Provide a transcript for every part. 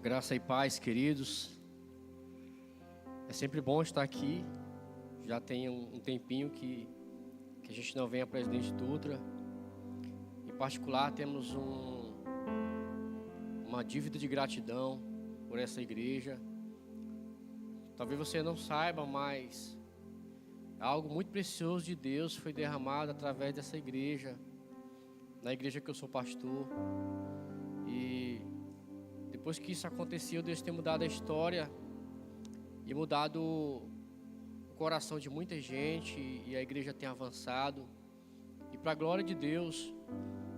Graça e paz, queridos. É sempre bom estar aqui. Já tem um tempinho que a gente não vem a Presidente Dutra. Em particular, temos uma dívida de gratidão por essa igreja. Talvez você não saiba, mas algo muito precioso de Deus foi derramado através dessa igreja, na igreja que eu sou pastor. E depois que isso aconteceu, Deus tem mudado a história e mudado o coração de muita gente, e a igreja tem avançado. E para a glória de Deus,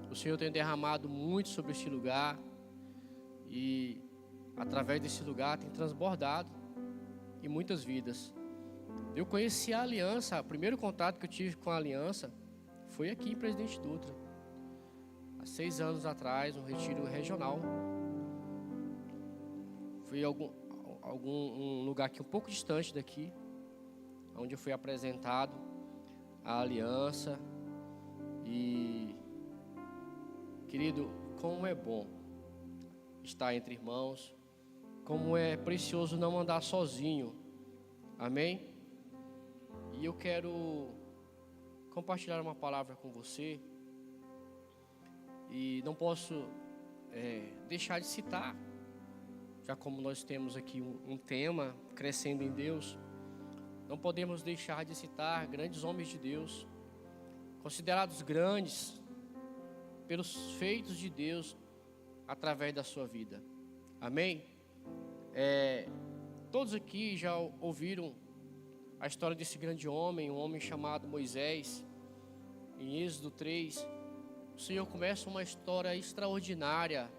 o Senhor tem derramado muito sobre este lugar, e através desse lugar tem transbordado em muitas vidas. Eu conheci a Aliança, o primeiro contato que eu tive com a Aliança foi aqui em Presidente Dutra, há 6 anos atrás, um retiro regional. Fui a um lugar aqui um pouco distante daqui, onde eu fui apresentado à Aliança. E, querido, como é bom estar entre irmãos, como é precioso não andar sozinho, amém? E eu quero compartilhar uma palavra com você, e não posso deixar de citar, já como nós temos aqui um tema, crescendo em Deus, não podemos deixar de citar grandes homens de Deus, considerados grandes pelos feitos de Deus através da sua vida, amém? Todos aqui já ouviram a história desse grande homem, um homem chamado Moisés. Em Êxodo 3, o Senhor começa uma história extraordinária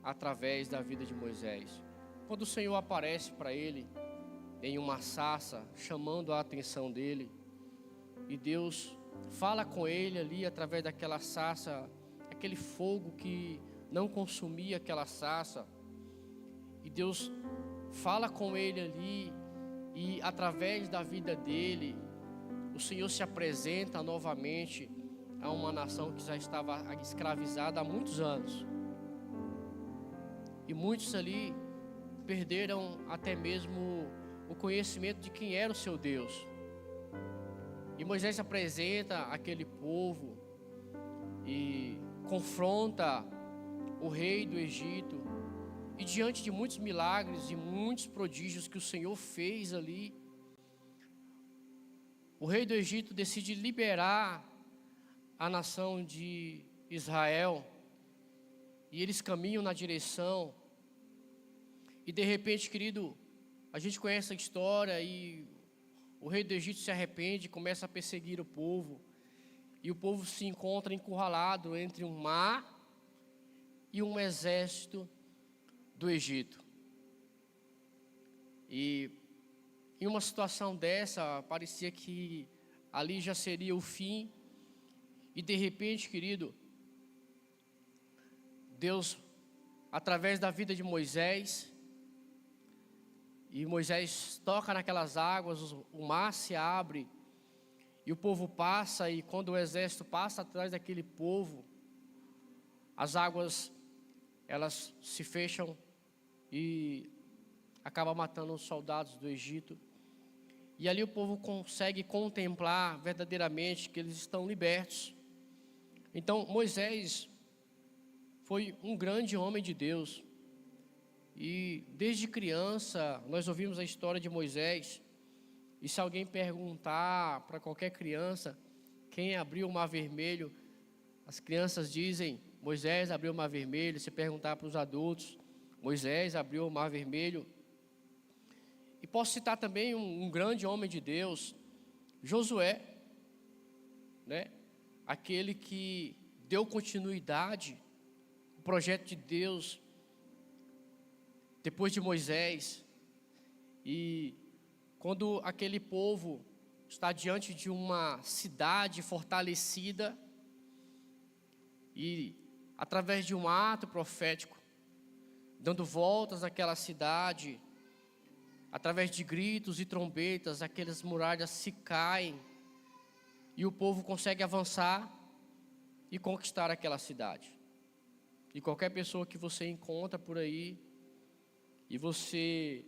através da vida de Moisés. Quando o Senhor aparece para ele em uma sarça, chamando a atenção dele, e Deus fala com ele ali através daquela sarça, aquele fogo que não consumia aquela sarça, e Deus fala com ele ali, e através da vida dele, o Senhor se apresenta novamente a uma nação que já estava escravizada há muitos anos. E muitos ali perderam até mesmo o conhecimento de quem era o seu Deus. E Moisés se apresenta àquele povo e confronta o rei do Egito. E diante de muitos milagres e muitos prodígios que o Senhor fez ali, o rei do Egito decide liberar a nação de Israel. E eles caminham na direção. E de repente, querido, a gente conhece a história, e o rei do Egito se arrepende, começa a perseguir o povo. E o povo se encontra encurralado entre um mar e um exército do Egito. E em uma situação dessa, parecia que ali já seria o fim. E de repente, querido, Deus, através da vida de Moisés, e Moisés toca naquelas águas, o mar se abre, e o povo passa, e quando o exército passa atrás daquele povo, as águas, elas se fecham e acaba matando os soldados do Egito. E ali o povo consegue contemplar verdadeiramente que eles estão libertos. Então Moisés foi um grande homem de Deus. E desde criança nós ouvimos a história de Moisés. E se alguém perguntar para qualquer criança quem abriu o mar vermelho, as crianças dizem: Moisés abriu o mar vermelho. Se perguntar para os adultos, Moisés abriu o mar vermelho. E posso citar também um grande homem de Deus, Josué, né? Aquele que deu continuidade ao projeto de Deus depois de Moisés. E quando aquele povo está diante de uma cidade fortalecida, e através de um ato profético, dando voltas àquela cidade, através de gritos e trombetas, aquelas muralhas se caem, e o povo consegue avançar e conquistar aquela cidade. E qualquer pessoa que você encontra por aí, e você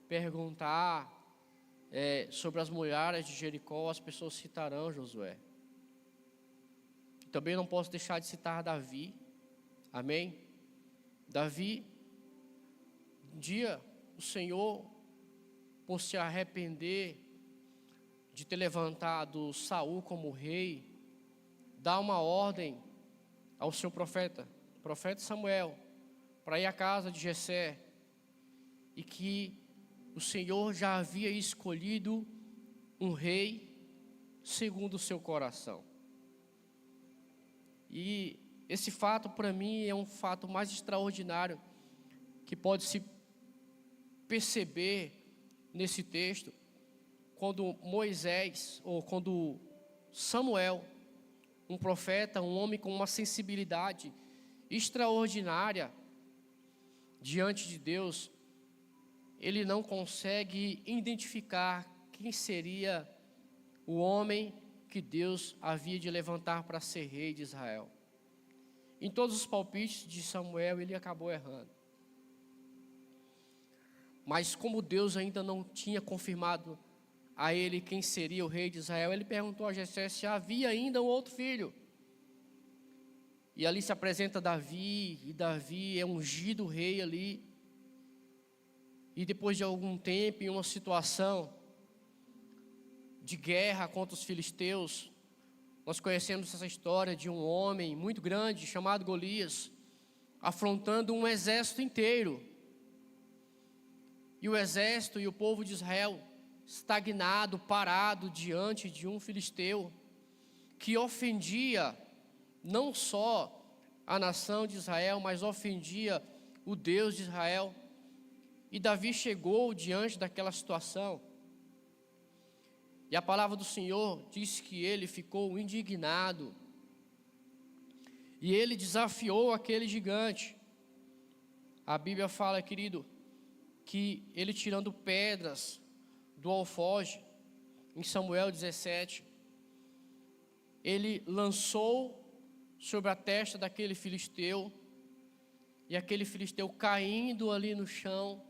perguntar sobre as muralhas de Jericó, as pessoas citarão Josué. Também não posso deixar de citar Davi. Amém? Davi, um dia o Senhor, por se arrepender de ter levantado Saul como rei, dá uma ordem ao seu profeta, o profeta Samuel, para ir à casa de Jessé, e que o Senhor já havia escolhido um rei segundo o seu coração. E esse fato, para mim, é um fato mais extraordinário que pode se perceber nesse texto, quando Moisés, ou quando Samuel, um profeta, um homem com uma sensibilidade extraordinária diante de Deus, ele não consegue identificar quem seria o homem que Deus havia de levantar para ser rei de Israel. Em todos os palpites de Samuel, ele acabou errando. Mas como Deus ainda não tinha confirmado a ele quem seria o rei de Israel, ele perguntou a Jessé se havia ainda um outro filho. E ali se apresenta Davi, e Davi é ungido rei ali. E depois de algum tempo, em uma situação de guerra contra os filisteus, nós conhecemos essa história de um homem muito grande chamado Golias, afrontando um exército inteiro. E o exército e o povo de Israel estagnado, parado diante de um filisteu que ofendia não só a nação de Israel, mas ofendia o Deus de Israel. E Davi chegou diante daquela situação, e a palavra do Senhor diz que ele ficou indignado, e ele desafiou aquele gigante. A Bíblia fala, querido, que ele tirando pedras do alforje, em Samuel 17, ele lançou sobre a testa daquele filisteu, e aquele filisteu caindo ali no chão,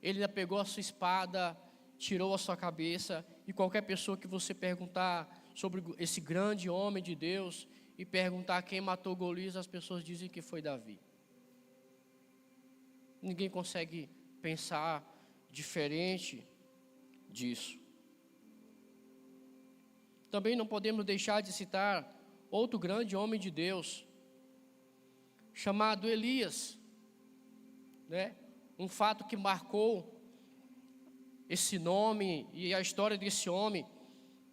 ele ainda pegou a sua espada, tirou a sua cabeça. E qualquer pessoa que você perguntar sobre esse grande homem de Deus e perguntar quem matou Golias, as pessoas dizem que foi Davi. Ninguém consegue pensar diferente disso. Também não podemos deixar de citar outro grande homem de Deus, chamado Elias, né? Um fato que marcou esse nome e a história desse homem,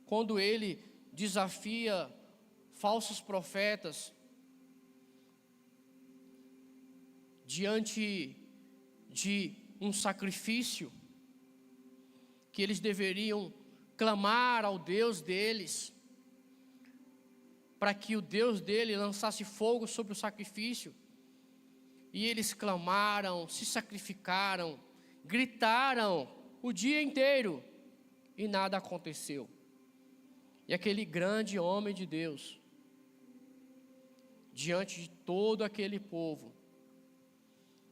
quando ele desafia falsos profetas diante de um sacrifício que eles deveriam clamar ao Deus deles, para que o Deus dele lançasse fogo sobre o sacrifício. E eles clamaram, se sacrificaram, gritaram o dia inteiro e nada aconteceu. E aquele grande homem de Deus, diante de todo aquele povo,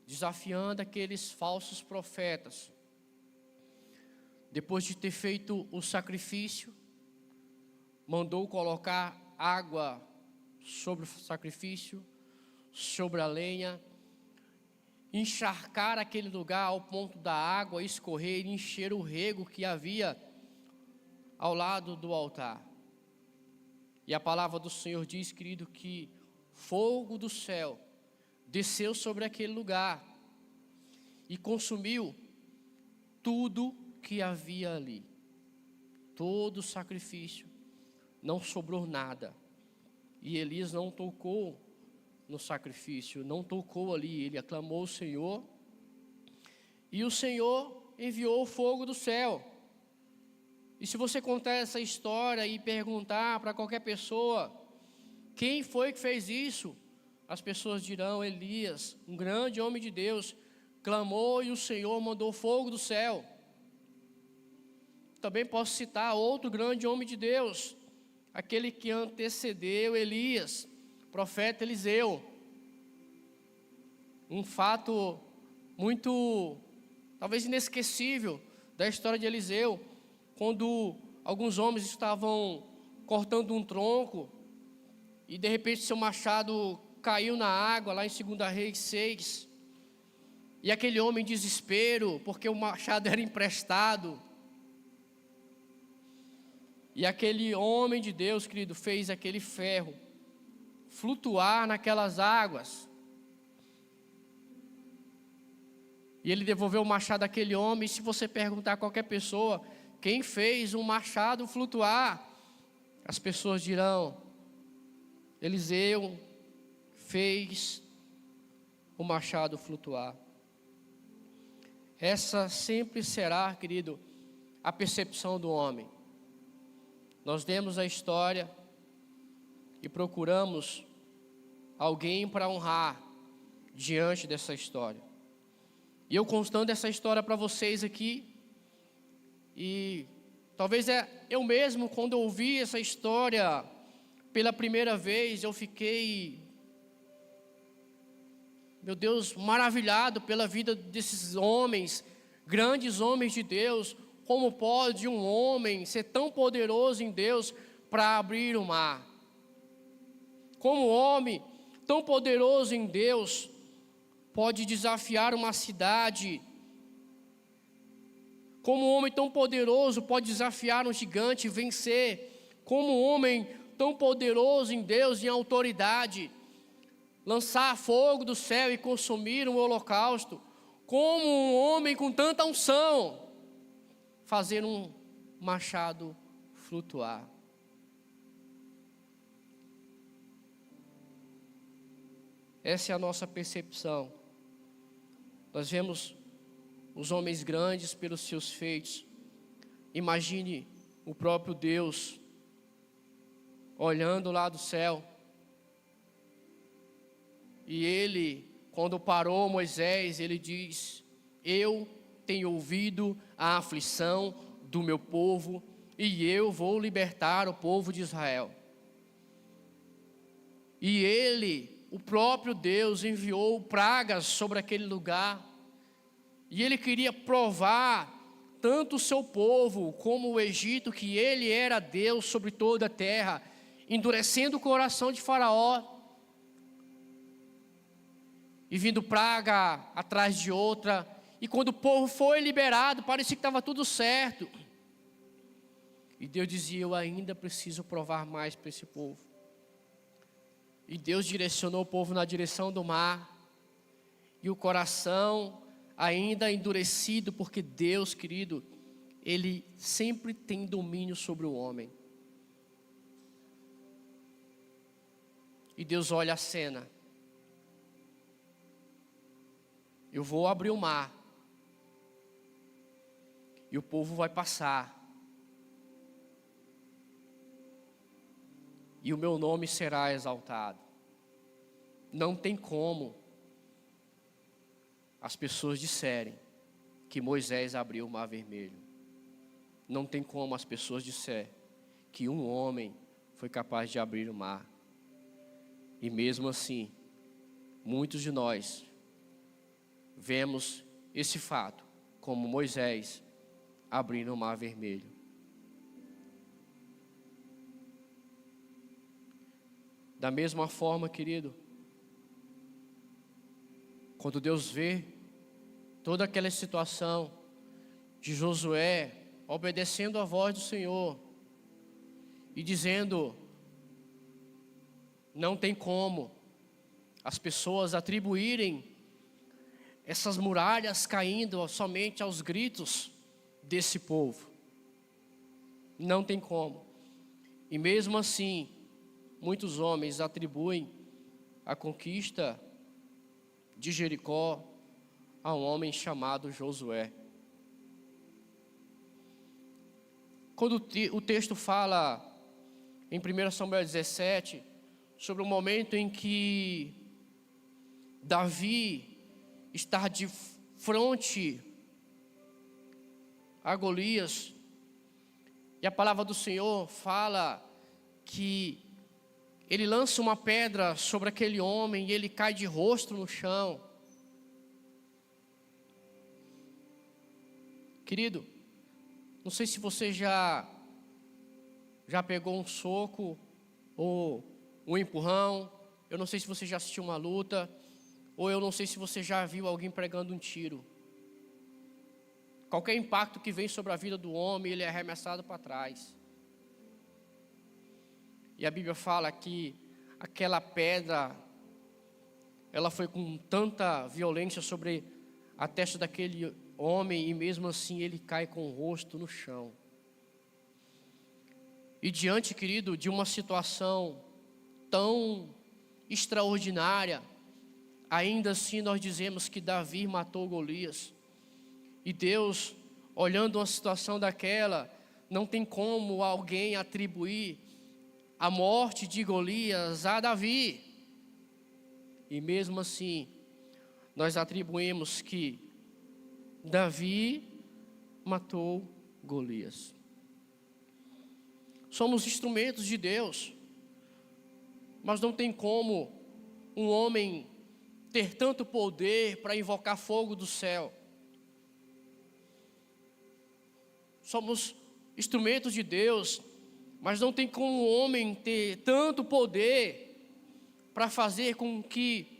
desafiando aqueles falsos profetas, depois de ter feito o sacrifício, mandou colocar água sobre o sacrifício, sobre a lenha, encharcar aquele lugar ao ponto da água escorrer e encher o rego que havia ao lado do altar. E a palavra do Senhor diz, querido, que fogo do céu desceu sobre aquele lugar e consumiu tudo que havia ali. Todo o sacrifício, não sobrou nada. E Elias não tocou no sacrifício, não tocou ali, ele aclamou o Senhor, e o Senhor enviou o fogo do céu. E se você contar essa história e perguntar para qualquer pessoa, quem foi que fez isso? As pessoas dirão, Elias, um grande homem de Deus, clamou e o Senhor mandou fogo do céu. Também posso citar outro grande homem de Deus, aquele que antecedeu Elias, profeta Eliseu. Um fato muito talvez inesquecível, da história de Eliseu, quando alguns homens estavam cortando um tronco e de repente seu machado caiu na água, lá em 2 Reis 6, e aquele homem em desespero, porque o machado era emprestado, e aquele homem de Deus, querido, fez aquele ferro flutuar naquelas águas, e ele devolveu o machado àquele homem. E se você perguntar a qualquer pessoa, quem fez um machado flutuar, as pessoas dirão, Eliseu fez o machado flutuar. Essa sempre será, querido, a percepção do homem. Nós lemos a história e procuramos alguém para honrar diante dessa história. E eu contando essa história para vocês aqui, e talvez eu mesmo, quando eu ouvi essa história pela primeira vez, eu fiquei, meu Deus, maravilhado pela vida desses homens, grandes homens de Deus. Como pode um homem ser tão poderoso em Deus para abrir o mar? Como um homem tão poderoso em Deus pode desafiar uma cidade? Como um homem tão poderoso pode desafiar um gigante e vencer? Como um homem tão poderoso em Deus, em autoridade, lançar fogo do céu e consumir um holocausto? Como um homem com tanta unção fazer um machado flutuar? Essa é a nossa percepção. Nós vemos os homens grandes pelos seus feitos. Imagine o próprio Deus olhando lá do céu. E ele, quando parou Moisés, ele diz: eu tenho ouvido a aflição do meu povo e eu vou libertar o povo de Israel. E ele, o próprio Deus, enviou pragas sobre aquele lugar. E ele queria provar tanto o seu povo como o Egito, que ele era Deus sobre toda a terra, endurecendo o coração de Faraó. E vindo praga atrás de outra. E quando o povo foi liberado, parecia que estava tudo certo. E Deus dizia: eu ainda preciso provar mais para esse povo. E Deus direcionou o povo na direção do mar. E o coração ainda endurecido, porque Deus, querido, Ele sempre tem domínio sobre o homem. E Deus olha a cena. Eu vou abrir o mar. E o povo vai passar. E o meu nome será exaltado. Não tem como as pessoas disserem que Moisés abriu o mar vermelho. Não tem como as pessoas disserem que um homem foi capaz de abrir o mar. E mesmo assim, muitos de nós vemos esse fato como Moisés abrindo o mar vermelho. Da mesma forma, querido, quando Deus vê toda aquela situação de Josué obedecendo a voz do Senhor e dizendo: não tem como as pessoas atribuírem essas muralhas caindo somente aos gritos desse povo. Não tem como. E mesmo assim, muitos homens atribuem a conquista de Jericó a um homem chamado Josué. Quando o texto fala em 1 Samuel 17 sobre o momento em que Davi está de frente a Golias, e a palavra do Senhor fala que ele lança uma pedra sobre aquele homem e ele cai de rosto no chão. Querido, não sei se você já pegou um soco ou um empurrão. Eu não sei se você já assistiu uma luta, ou eu não sei se você já viu alguém pregando um tiro. Qualquer impacto que vem sobre a vida do homem, ele é arremessado para trás. E a Bíblia fala que aquela pedra, ela foi com tanta violência sobre a testa daquele homem, e mesmo assim ele cai com o rosto no chão. E diante, querido, de uma situação tão extraordinária, ainda assim nós dizemos que Davi matou Golias. E Deus, olhando uma situação daquela, não tem como alguém atribuir a morte de Golias a Davi. E mesmo assim, nós atribuímos que Davi matou Golias. Somos instrumentos de Deus, mas não tem como um homem ter tanto poder para invocar fogo do céu. Somos instrumentos de Deus, mas não tem como um homem ter tanto poder para fazer com que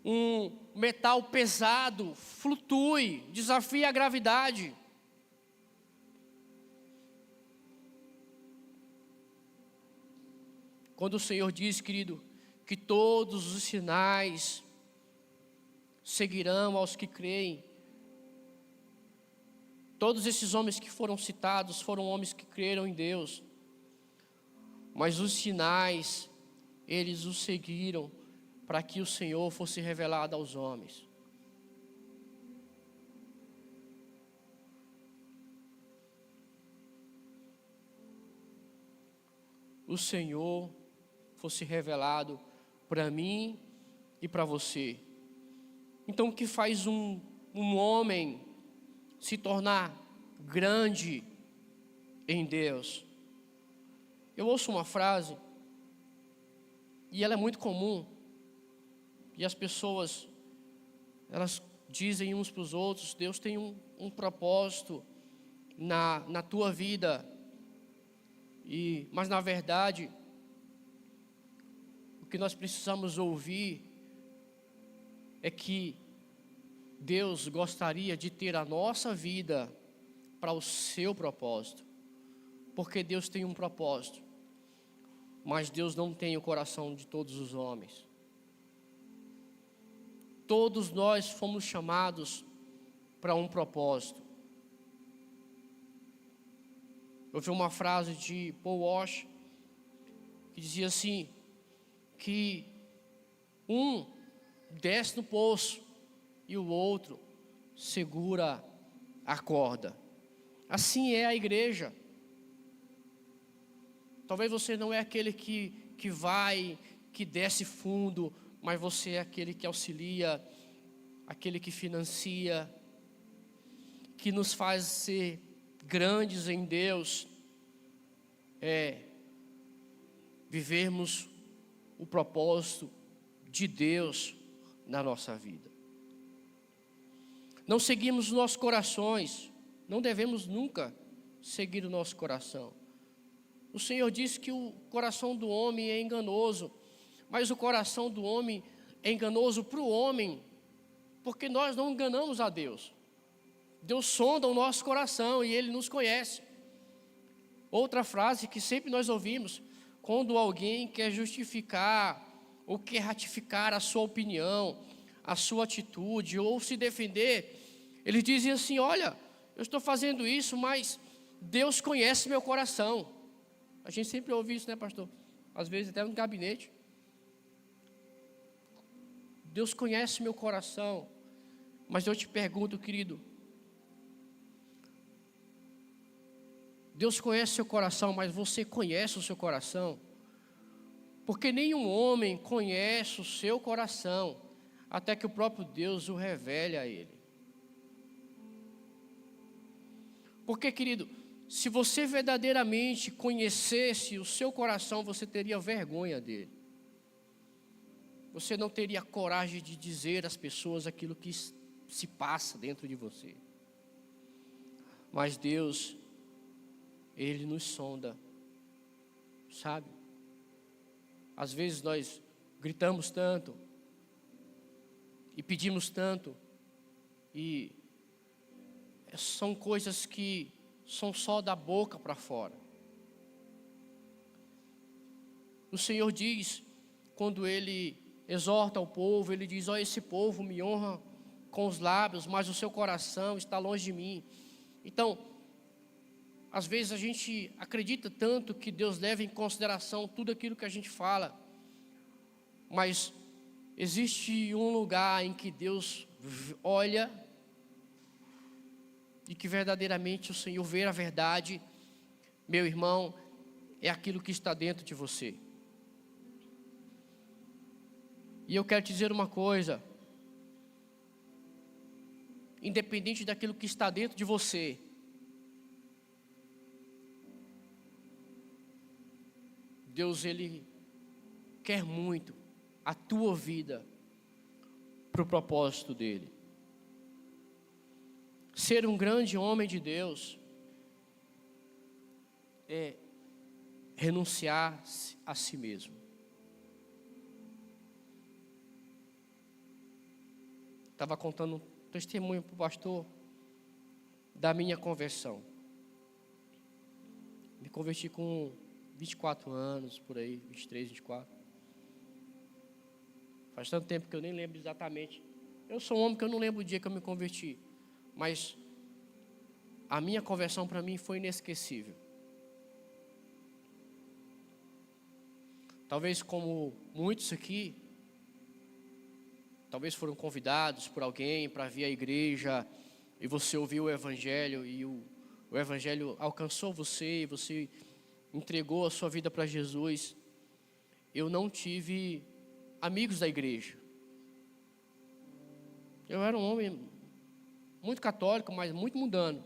um metal pesado flutue, desafie a gravidade. Quando o Senhor diz, querido, que todos os sinais seguirão aos que creem, todos esses homens que foram citados foram homens que creram em Deus, mas os sinais, eles os seguiram para que o Senhor fosse revelado aos homens. O Senhor fosse revelado para mim e para você. Então, o que faz um homem se tornar grande em Deus? Eu ouço uma frase, e ela é muito comum, e as pessoas, elas dizem uns para os outros: Deus tem um propósito na tua vida, mas na verdade, o que nós precisamos ouvir é que Deus gostaria de ter a nossa vida para o seu propósito, porque Deus tem um propósito, mas Deus não tem o coração de todos os homens. Todos nós fomos chamados para um propósito. Eu vi uma frase de Paul Walsh que dizia assim, que um desce no poço e o outro segura a corda. Assim é a igreja. Talvez você não é aquele que vai, que desce fundo, mas você é aquele que auxilia, aquele que financia, que nos faz ser grandes em Deus, vivermos o propósito de Deus na nossa vida. Não seguimos os nossos corações, não devemos nunca seguir o nosso coração. O Senhor disse que o coração do homem é enganoso, mas o coração do homem é enganoso para o homem, porque nós não enganamos a Deus. Deus sonda o nosso coração e Ele nos conhece. Outra frase que sempre nós ouvimos, quando alguém quer justificar ou quer ratificar a sua opinião, a sua atitude ou se defender, eles dizem assim: olha, eu estou fazendo isso, mas Deus conhece meu coração. A gente sempre ouve isso, né, pastor? Às vezes até no gabinete. Deus conhece meu coração. Mas eu te pergunto, querido, Deus conhece seu coração, mas você conhece o seu coração? Porque nenhum homem conhece o seu coração, até que o próprio Deus o revele a ele. Porque, querido, se você verdadeiramente conhecesse o seu coração, você teria vergonha dele. Você não teria coragem de dizer às pessoas aquilo que se passa dentro de você. Mas Deus, Ele nos sonda, sabe? Às vezes nós gritamos tanto e pedimos tanto, e são coisas que são só da boca para fora. O Senhor diz, quando Ele exorta o povo, Ele diz: ó, esse povo me honra com os lábios, mas o seu coração está longe de mim. Então, às vezes a gente acredita tanto que Deus leva em consideração tudo aquilo que a gente fala, mas existe um lugar em que Deus olha e que verdadeiramente o Senhor vê a verdade. Meu irmão, é aquilo que está dentro de você. E eu quero te dizer uma coisa: independente daquilo que está dentro de você, Deus, Ele quer muito a tua vida para o propósito dEle. Ser um grande homem de Deus é renunciar a si mesmo. Estava contando um testemunho para o pastor da minha conversão. Me converti com 24 anos, por aí, 23, 24. Faz tanto tempo que eu nem lembro exatamente. Eu sou um homem que eu não lembro o dia que eu me converti, mas a minha conversão para mim foi inesquecível. Talvez como muitos aqui, talvez foram convidados por alguém para vir à igreja, e você ouviu o Evangelho, e o Evangelho alcançou você, e você entregou a sua vida para Jesus. Eu não tive amigos da igreja. Eu era um homem muito católico, mas muito mundano.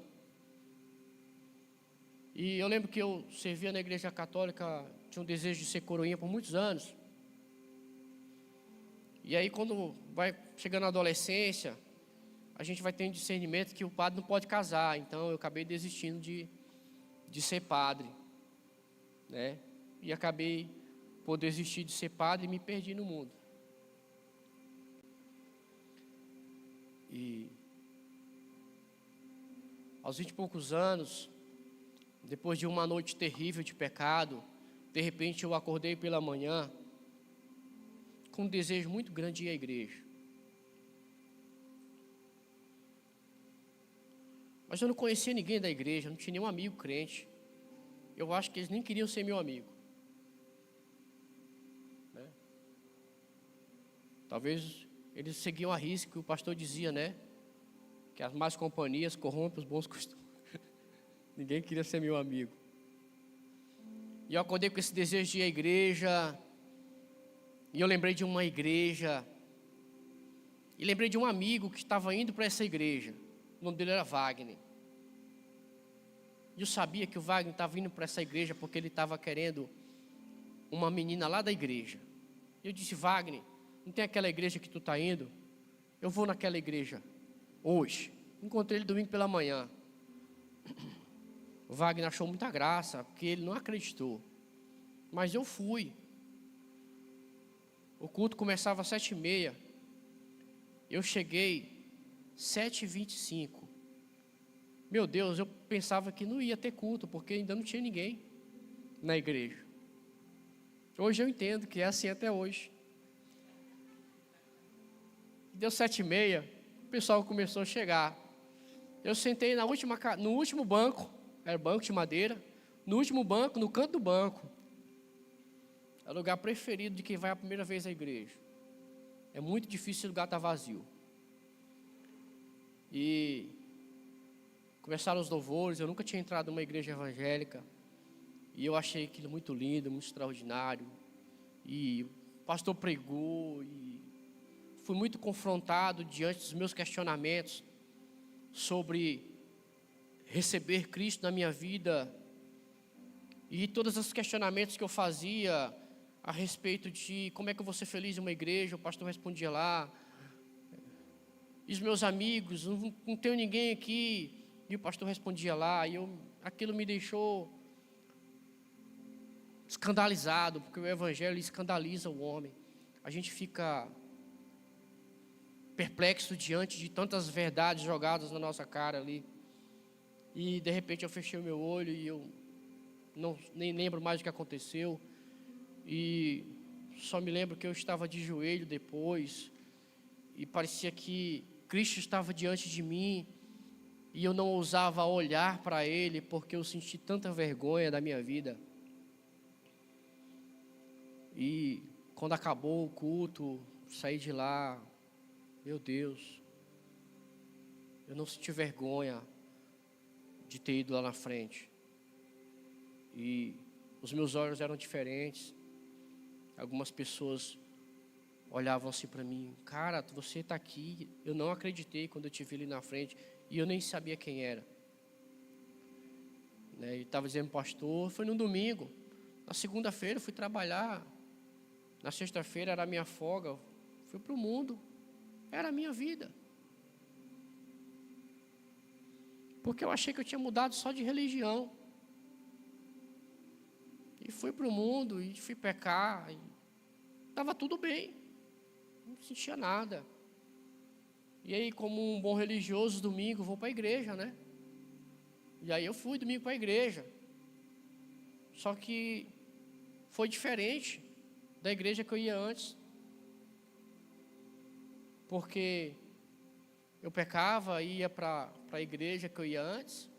E eu lembro que eu servia na igreja católica, tinha um desejo de ser coroinha por muitos anos. E aí, quando vai chegando na adolescência, a gente vai tendo discernimento que o padre não pode casar. Então eu acabei desistindo de ser padre, né? E acabei por desistir de ser padre e me perdi no mundo. E aos 20 e poucos anos, depois de uma noite terrível de pecado, de repente eu acordei pela manhã com um desejo muito grande de ir à igreja. Mas eu não conhecia ninguém da igreja, não tinha nenhum amigo crente. Eu acho que eles nem queriam ser meu amigo, né? Talvez eles seguiam a risca que o pastor dizia, né? Que as más companhias corrompem os bons costumes. Ninguém queria ser meu amigo. E eu acordei com esse desejo de ir à igreja. E eu lembrei de uma igreja. E lembrei de um amigo que estava indo para essa igreja. O nome dele era Wagner. E eu sabia que o Wagner estava indo para essa igreja porque ele estava querendo uma menina lá da igreja. E eu disse: Wagner, não tem aquela igreja que tu está indo? Eu vou naquela igreja hoje. Encontrei ele domingo pela manhã. O Wagner achou muita graça, porque ele não acreditou. Mas eu fui. O culto começava às 7h30. Eu cheguei 7h25. Meu Deus, eu pensava que não ia ter culto, porque ainda não tinha ninguém na igreja. Hoje eu entendo que é assim até hoje. Deu 7h30, o pessoal começou a chegar. Eu sentei no último banco, era banco de madeira, no último banco, no canto do banco. É o lugar preferido de quem vai a primeira vez à igreja. É muito difícil o lugar estar vazio. E começaram os louvores. Eu nunca tinha entrado numa igreja evangélica, e eu achei aquilo muito lindo, muito extraordinário. E o pastor pregou, e fui muito confrontado diante dos meus questionamentos sobre receber Cristo na minha vida. E todos os questionamentos que eu fazia a respeito de como é que eu vou ser feliz em uma igreja, o pastor respondia lá. E os meus amigos, não tenho ninguém aqui E o pastor respondia lá, e aquilo me deixou escandalizado, porque o evangelho escandaliza o homem. A gente fica perplexo diante de tantas verdades jogadas na nossa cara ali. E de repente eu fechei o meu olho e eu nem lembro mais o que aconteceu. E só me lembro que eu estava de joelho depois. E parecia que Cristo estava diante de mim. E eu não ousava olhar para Ele, porque eu senti tanta vergonha da minha vida. E quando acabou o culto, saí de lá, meu Deus, eu não senti vergonha de ter ido lá na frente. E os meus olhos eram diferentes. Algumas pessoas olhavam assim para mim, cara, você está aqui. Eu não acreditei quando eu te vi ali na frente, e eu nem sabia quem era. E estava dizendo, pastor, foi no domingo. Na segunda-feira eu fui trabalhar. Na sexta-feira era a minha folga. Fui para o mundo. Era a minha vida. Porque eu achei que eu tinha mudado só de religião. E fui para o mundo e fui pecar. Estava tudo bem. Não sentia nada. E aí, como um bom religioso, domingo, vou para a igreja, né? E aí eu fui domingo para a igreja. Só que foi diferente da igreja que eu ia antes. Porque eu pecava, ia para a igreja que eu ia antes,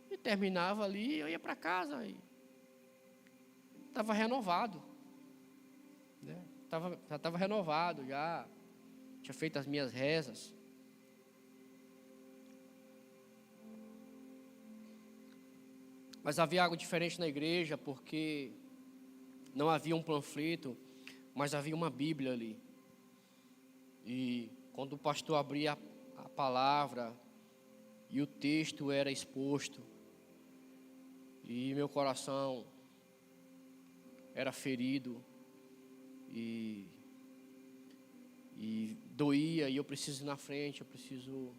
e terminava ali, eu ia para casa. E estava renovado. Já estava renovado, já tinha feito as minhas rezas. Mas havia algo diferente na igreja, porque não havia um panfleto, mas havia uma Bíblia ali. E quando o pastor abria a palavra e o texto era exposto, e meu coração era ferido e doía, e eu preciso ir na frente, eu preciso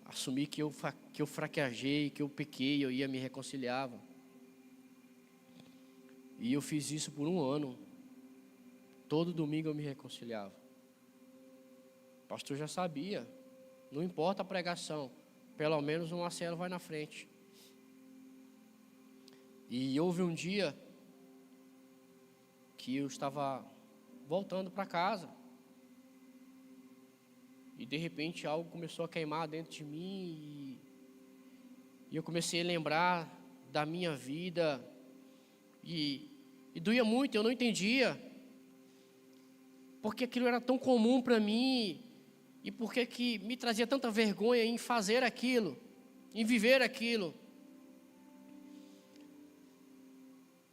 assumir que eu fraquejei, que eu pequei, eu ia me reconciliava. E eu fiz isso por 1 ano. Todo domingo eu me reconciliava. O pastor já sabia. Não importa a pregação, pelo menos o Marcelo vai na frente. E houve um dia que eu estava voltando para casa. E de repente algo começou a queimar dentro de mim. E eu comecei a lembrar da minha vida. E doía muito, eu não entendia. Porque aquilo era tão comum para mim. E por que me trazia tanta vergonha em fazer aquilo, em viver aquilo.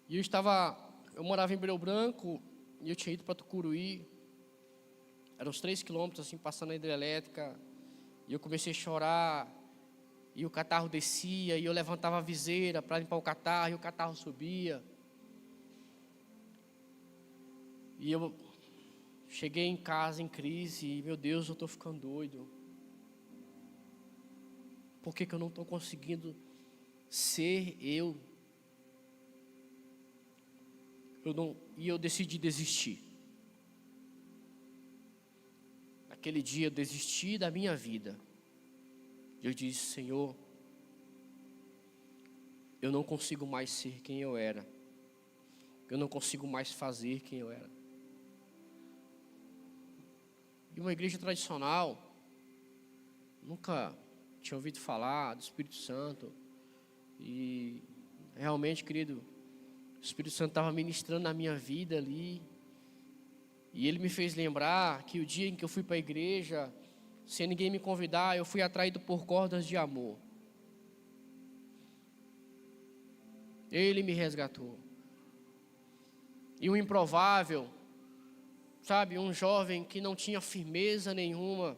E eu morava em Breu Branco, e eu tinha ido para Tucuruí. Eram uns 3 quilômetros, assim, passando a hidrelétrica. E eu comecei a chorar, e o catarro descia, e eu levantava a viseira para limpar o catarro, e o catarro subia. E eu cheguei em casa em crise, e meu Deus, eu estou ficando doido. Por que eu não estou conseguindo ser eu? E eu decidi desistir. Naquele dia eu desisti da minha vida. Eu disse, Senhor, eu não consigo mais ser quem eu era. Eu não consigo mais fazer quem eu era. E uma igreja tradicional, nunca tinha ouvido falar do Espírito Santo. E realmente, querido, o Espírito Santo estava ministrando na minha vida ali. E ele me fez lembrar que o dia em que eu fui para a igreja, sem ninguém me convidar, eu fui atraído por cordas de amor. Ele me resgatou. E o improvável, sabe, um jovem que não tinha firmeza nenhuma,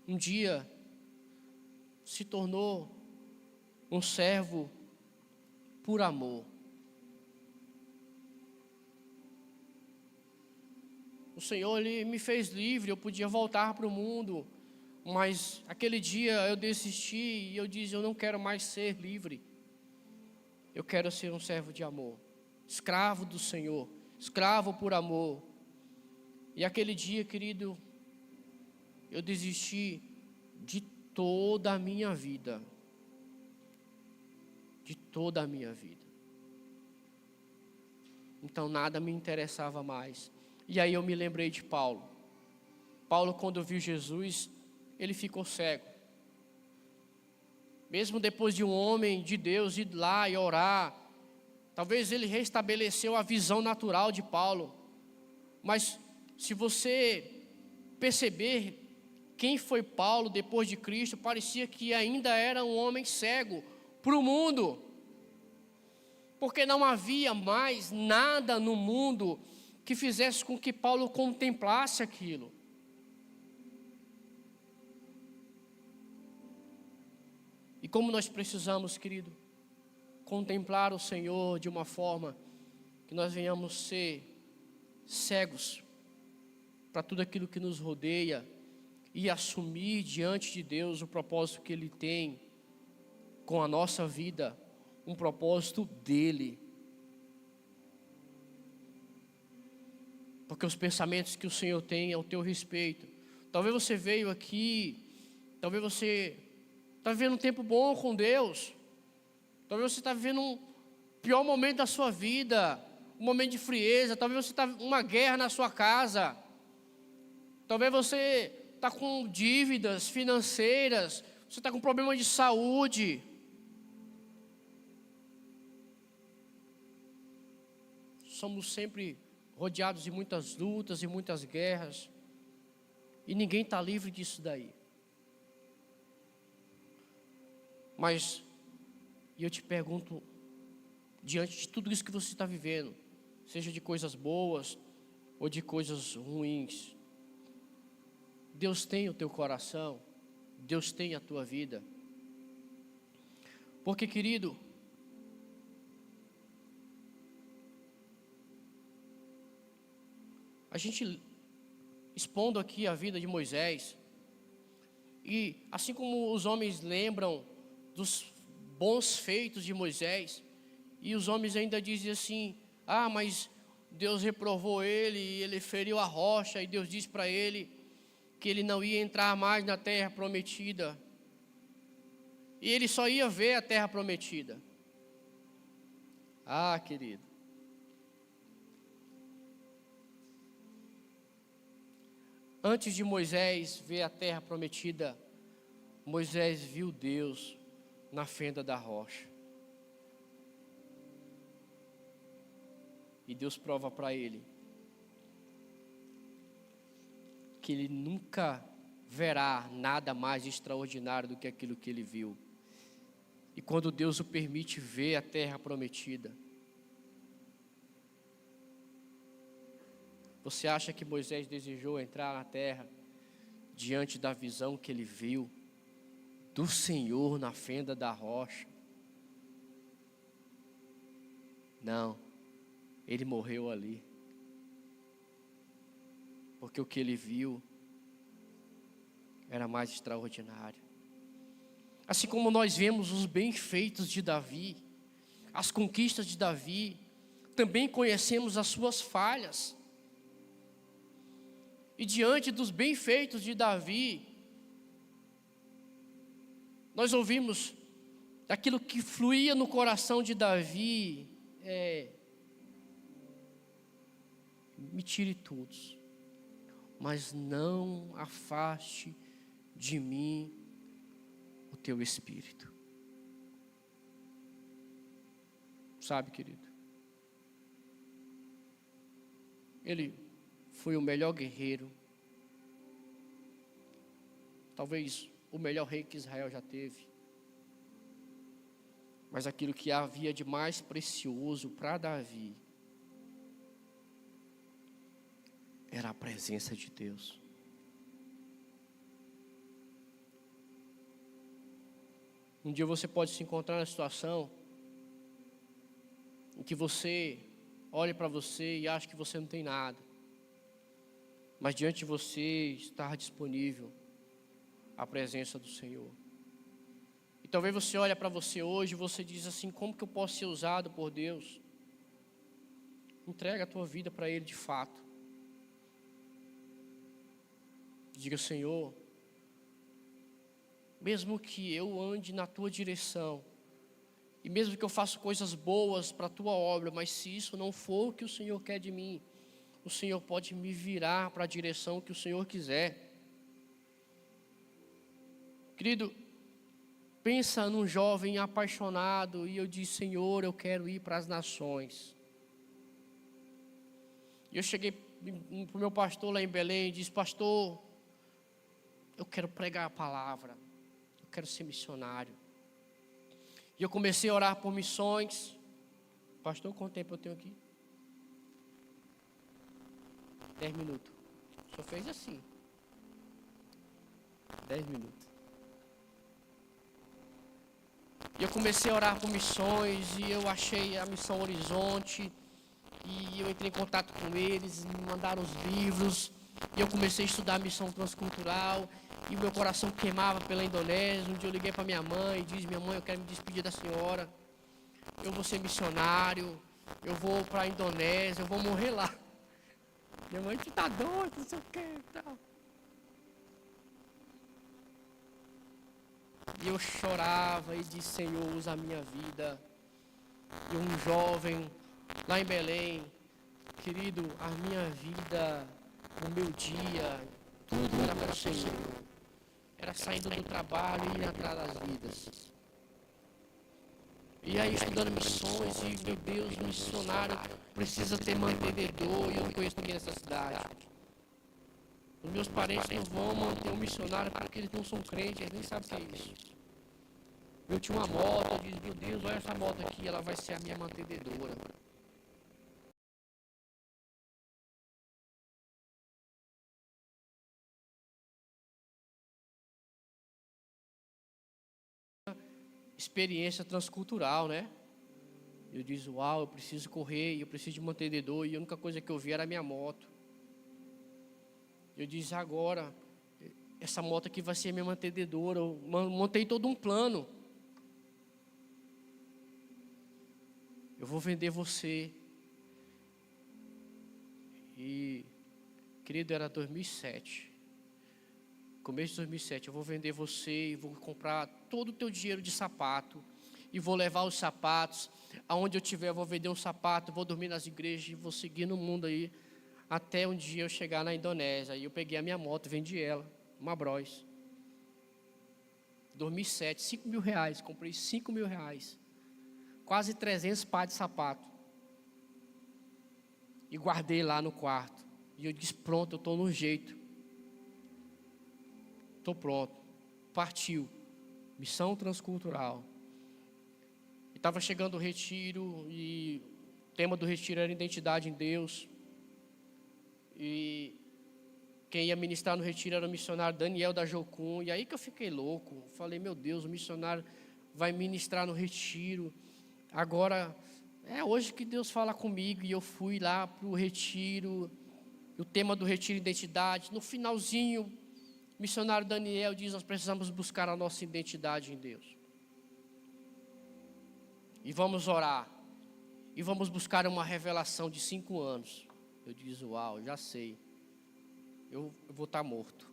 um dia se tornou um servo por amor. O Senhor, Ele me fez livre, eu podia voltar para o mundo, Mas aquele dia eu desisti e eu disse, eu não quero mais ser livre. Eu quero ser um servo de amor, escravo do Senhor, escravo por amor. E aquele dia, querido, eu desisti de toda a minha vida. De toda a minha vida. Então nada me interessava mais. E aí eu me lembrei de Paulo. Paulo, quando viu Jesus, ele ficou cego. Mesmo depois de um homem de Deus ir lá e orar, talvez ele restabeleceu a visão natural de Paulo. Mas se você perceber quem foi Paulo depois de Cristo, parecia que ainda era um homem cego para o mundo. Porque não havia mais nada no mundo que fizesse com que Paulo contemplasse aquilo. E como nós precisamos, querido, contemplar o Senhor de uma forma que nós venhamos ser cegos para tudo aquilo que nos rodeia e assumir diante de Deus o propósito que Ele tem com a nossa vida, um propósito dEle. Porque os pensamentos que o Senhor tem ao teu respeito, talvez você veio aqui, talvez você está vivendo um tempo bom com Deus, talvez você está vivendo um pior momento da sua vida, um momento de frieza, talvez você está uma guerra na sua casa, talvez você está com dívidas financeiras, você está com problemas de saúde. Somos sempre rodeados de muitas lutas e muitas guerras, e ninguém está livre disso daí. Mas, e eu te pergunto, diante de tudo isso que você está vivendo, seja de coisas boas ou de coisas ruins, Deus tem o teu coração, Deus tem a tua vida. Porque, querido, a gente expondo aqui a vida de Moisés, e assim como os homens lembram dos bons feitos de Moisés, e os homens ainda dizem assim, mas Deus reprovou ele, e ele feriu a rocha, e Deus disse para ele que ele não ia entrar mais na terra prometida, e ele só ia ver a terra prometida. Querido, antes de Moisés ver a terra prometida, Moisés viu Deus na fenda da rocha. E Deus prova para ele que ele nunca verá nada mais extraordinário do que aquilo que ele viu. E quando Deus o permite ver a terra prometida, você acha que Moisés desejou entrar na terra diante da visão que ele viu do Senhor na fenda da rocha? Não, ele morreu ali, porque o que ele viu era mais extraordinário. Assim como nós vemos os bem-feitos de Davi, as conquistas de Davi, também conhecemos as suas falhas. E diante dos bem-feitos de Davi, nós ouvimos daquilo que fluía no coração de Davi, me tire todos, mas não afaste de mim o teu espírito. Sabe, querido, ele foi o melhor guerreiro, talvez o melhor rei que Israel já teve. Mas aquilo que havia de mais precioso para Davi era a presença de Deus. Um dia você pode se encontrar na situação em que você olha para você e acha que você não tem nada, mas diante de você está disponível a presença do Senhor. E talvez você olhe para você hoje e você diz assim, como que eu posso ser usado por Deus? Entrega a tua vida para Ele de fato. Diga, Senhor, mesmo que eu ande na tua direção, e mesmo que eu faça coisas boas para a tua obra, mas se isso não for o que o Senhor quer de mim, o Senhor pode me virar para a direção que o Senhor quiser. Querido, pensa num jovem apaixonado e eu disse, Senhor, eu quero ir para as nações. E eu cheguei para o meu pastor lá em Belém e disse, pastor, eu quero pregar a palavra, eu quero ser missionário. E eu comecei a orar por missões. Pastor, quanto tempo eu tenho aqui? 10 minutos. Só fez assim. 10 minutos. E eu comecei a orar por missões e eu achei a Missão Horizonte. E eu entrei em contato com eles, me mandaram os livros. E eu comecei a estudar a missão transcultural. E meu coração queimava pela Indonésia. Um dia eu liguei para minha mãe e disse, minha mãe, eu quero me despedir da senhora. Eu vou ser missionário. Eu vou para a Indonésia, eu vou morrer lá. Minha mãe, tu tá doido, não sei o que e tal. E eu chorava e disse, Senhor, usa a minha vida. E um jovem lá em Belém, querido, a minha vida, o meu dia, tudo era para o Senhor. Era saindo do trabalho e ir atrás das vidas. E aí estudando missões e, meu Deus, o missionário precisa ter mantenedor e eu não conheço ninguém nessa cidade. Os meus parentes não vão manter um missionário porque eles não são crentes, eles nem sabem o que é isso. Eu tinha uma moto, eu disse, meu Deus, olha essa moto aqui, ela vai ser a minha mantenedora. Experiência transcultural, né? Eu disse, uau, eu preciso correr, eu preciso de mantenedor, e a única coisa que eu vi era a minha moto. Eu disse, agora, essa moto aqui vai ser minha mantenedora. Eu montei todo um plano. Eu vou vender você. E, querido, era 2007. Começo de 2007, eu vou vender você e vou comprar todo o teu dinheiro de sapato. E vou levar os sapatos. Aonde eu estiver, eu vou vender um sapato, vou dormir nas igrejas e vou seguir no mundo aí. Até um dia eu chegar na Indonésia. E eu peguei a minha moto, vendi ela, uma Bros. 2007, 5 mil reais. Comprei 5 mil reais. Quase 300 pares de sapato. E guardei lá no quarto. E eu disse, pronto, eu estou no jeito. Estou pronto. Partiu. Missão transcultural. Estava chegando o retiro e o tema do retiro era identidade em Deus. E quem ia ministrar no retiro era o missionário Daniel da Jocum. E aí que eu fiquei louco. Falei, meu Deus, o missionário vai ministrar no retiro. Agora, é hoje que Deus fala comigo. E eu fui lá para o retiro. O tema do retiro identidade. No finalzinho, o missionário Daniel diz, nós precisamos buscar a nossa identidade em Deus. E vamos orar. E vamos buscar uma revelação de 5 anos. Eu disse, uau, já sei. Eu vou estar morto.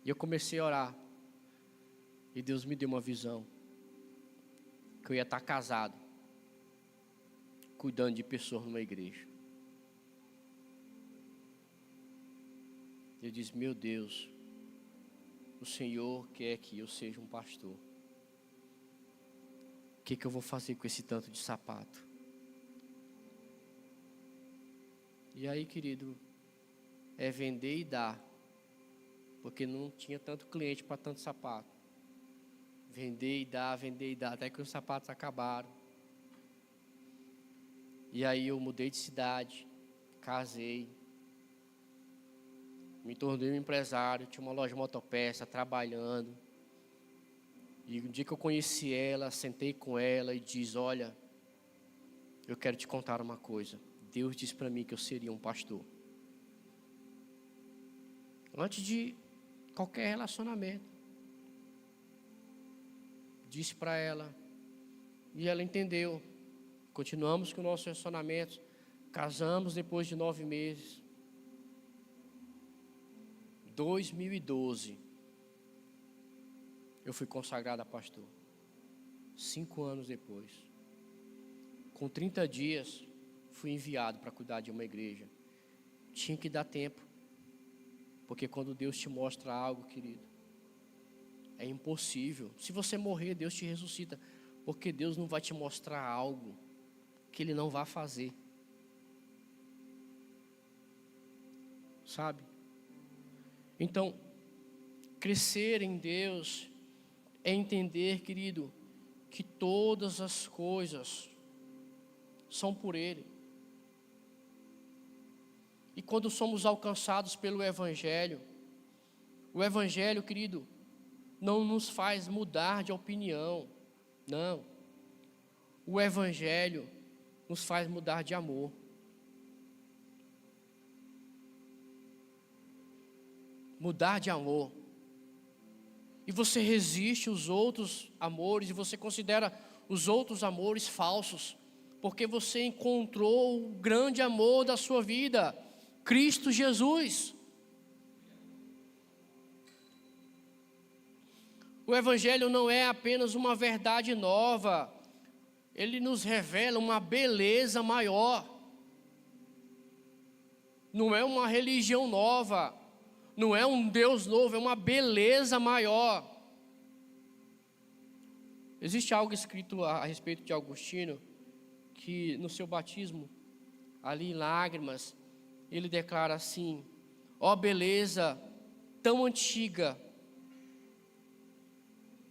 E eu comecei a orar. E Deus me deu uma visão. Que eu ia estar casado. Cuidando de pessoas numa igreja. Eu disse, meu Deus. O Senhor quer que eu seja um pastor. O que eu vou fazer com esse tanto de sapato? E aí, querido, é vender e dar. Porque não tinha tanto cliente para tanto sapato. Vender e dar, até que os sapatos acabaram. E aí eu mudei de cidade, casei. Me tornei um empresário, tinha uma loja de motopeça, trabalhando. E um dia que eu conheci ela, sentei com ela e disse, olha, eu quero te contar uma coisa. Deus disse para mim que eu seria um pastor. Antes de Qualquer relacionamento. Disse para ela. E ela entendeu. Continuamos com o nosso relacionamento. Casamos depois de 9 meses. 2012. Eu fui consagrado a pastor. 5 anos depois. Com 30 dias, fui enviado para cuidar de uma igreja. Tinha que dar tempo. Porque quando Deus te mostra algo, querido, é impossível. Se você morrer, Deus te ressuscita. Porque Deus não vai te mostrar algo que Ele não vai fazer. Sabe? Então, crescer em Deus é entender, querido, que todas as coisas são por Ele. E quando somos alcançados pelo Evangelho, o Evangelho, querido, não nos faz mudar de opinião, não. O Evangelho nos faz mudar de amor. Mudar de amor. E você resiste os outros amores, e você considera os outros amores falsos, porque você encontrou o grande amor da sua vida, Cristo Jesus. O Evangelho não é apenas uma verdade nova, ele nos revela uma beleza maior. Não é uma religião nova, não é um Deus novo, é uma beleza maior. Existe algo escrito a respeito de Agostinho, que no seu batismo, ali em lágrimas, ele declara assim: ó beleza tão antiga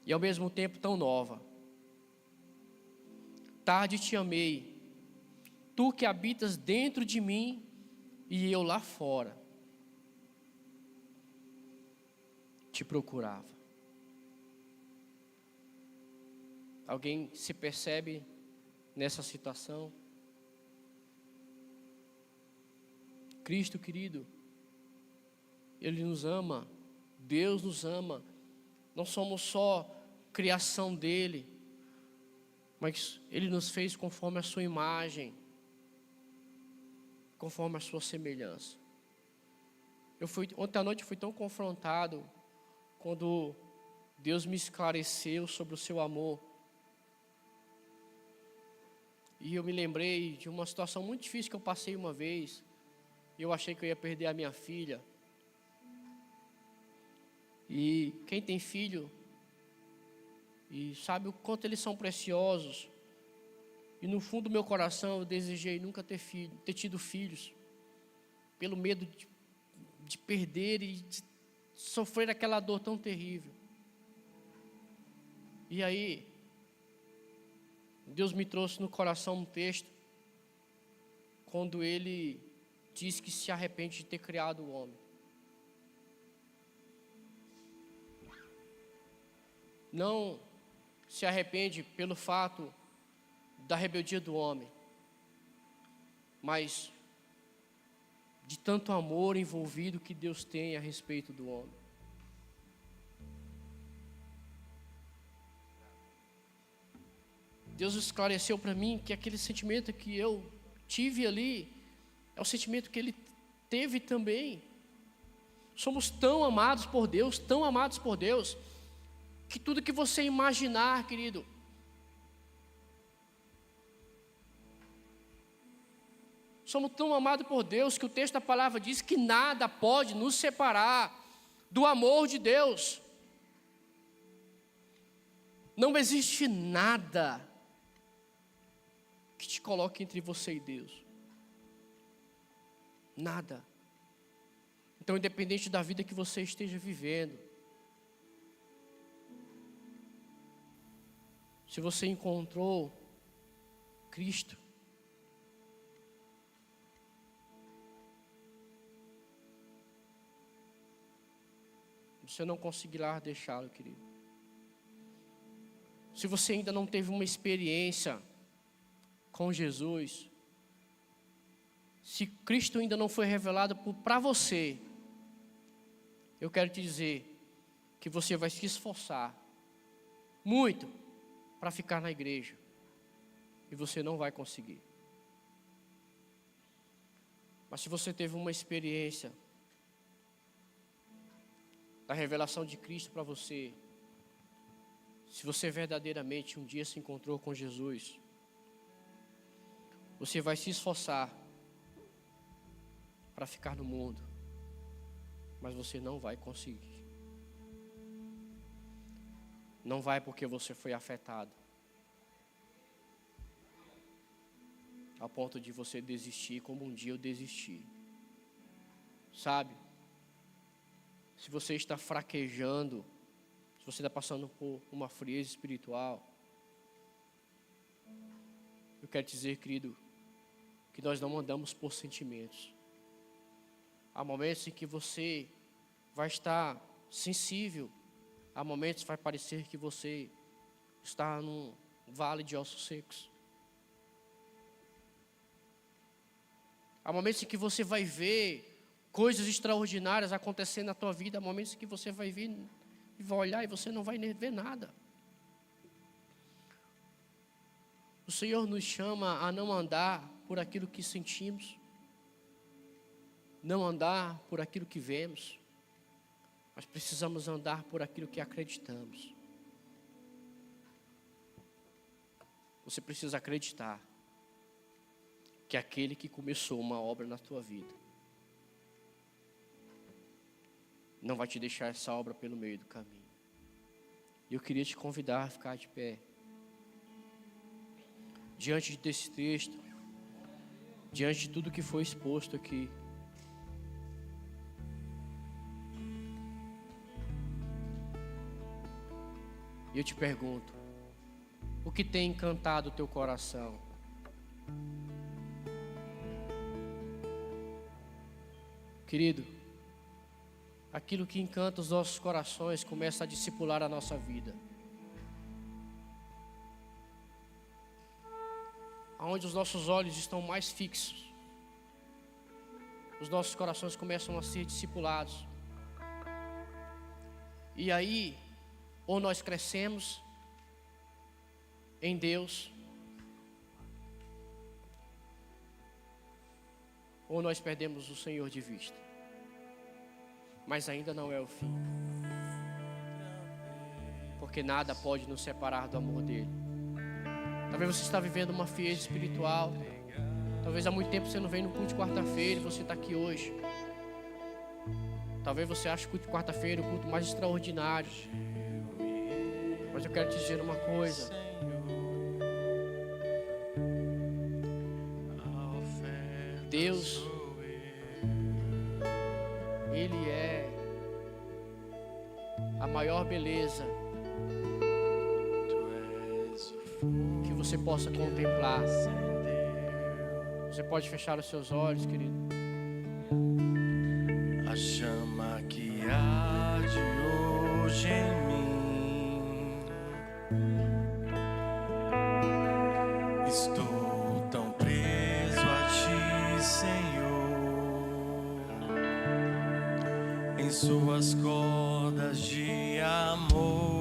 e ao mesmo tempo tão nova. Tarde te amei, tu que habitas dentro de mim e eu lá fora te procurava. Alguém se percebe nessa situação? Cristo, querido, Ele nos ama, Deus nos ama. Não somos só criação dEle, mas Ele nos fez conforme a sua imagem, conforme a sua semelhança. Ontem à noite eu fui tão confrontado quando Deus me esclareceu sobre o seu amor. E eu me lembrei de uma situação muito difícil que eu passei uma vez. Eu achei que eu ia perder a minha filha. E quem tem filho e sabe o quanto eles são preciosos. E no fundo do meu coração eu desejei nunca ter tido filhos, pelo medo de perder e de sofrer aquela dor tão terrível. E aí Deus me trouxe no coração um texto, quando Ele diz que se arrepende de ter criado o homem. Não se arrepende pelo fato da rebeldia do homem, mas de tanto amor envolvido que Deus tem a respeito do homem. Deus esclareceu para mim que aquele sentimento que eu tive ali é o sentimento que Ele teve também. Somos tão amados por Deus, que tudo que você imaginar, querido, somos tão amados por Deus que o texto da palavra diz que nada pode nos separar do amor de Deus. Não existe nada que te coloque entre você e Deus. Nada. Então, independente da vida que você esteja vivendo, se você encontrou Cristo, você não conseguirá deixá-lo, querido. Se você ainda não teve uma experiência com Jesus, se Cristo ainda não foi revelado para você, eu quero te dizer, que você vai se esforçar muito para ficar na igreja e você não vai conseguir. Mas se você teve uma experiência da revelação de Cristo para você, se você verdadeiramente um dia se encontrou com Jesus, você vai se esforçar para ficar no mundo, mas você não vai conseguir. Não vai porque você foi afetado ao ponto de você desistir, como um dia eu desisti. Sabe? Se você está fraquejando, se você está passando por uma frieza espiritual, eu quero dizer, querido, que nós não andamos por sentimentos. Há momentos em que você vai estar sensível, há momentos que vai parecer que você está num vale de ossos secos. Há momentos em que você vai ver coisas extraordinárias acontecendo na tua vida, há momentos em que você vai ver e vai olhar e você não vai ver nada. O Senhor nos chama a não andar por aquilo que sentimos, não andar por aquilo que vemos, mas precisamos andar por aquilo que acreditamos. Você precisa acreditar que aquele que começou uma obra na tua vida não vai te deixar essa obra pelo meio do caminho. E eu queria te convidar a ficar de pé diante desse texto, diante de tudo que foi exposto aqui. E eu te pergunto, o que tem encantado o teu coração? Querido, aquilo que encanta os nossos corações começa a discipular a nossa vida. Aonde os nossos olhos estão mais fixos, os nossos corações começam a ser discipulados. E aí, ou nós crescemos em Deus, ou nós perdemos o Senhor de vista. Mas ainda não é o fim, porque nada pode nos separar do amor dele. Talvez você está vivendo uma frieza espiritual, talvez há muito tempo você não vem no culto de quarta-feira e você está aqui hoje. Talvez você ache o culto de quarta-feira o culto mais extraordinário, mas eu quero te dizer uma coisa: Deus, Ele é a maior beleza que você possa contemplar. Você pode fechar os seus olhos, querido. A chama que arde hoje em mim, estou tão preso a ti, Senhor, em suas cordas de amor.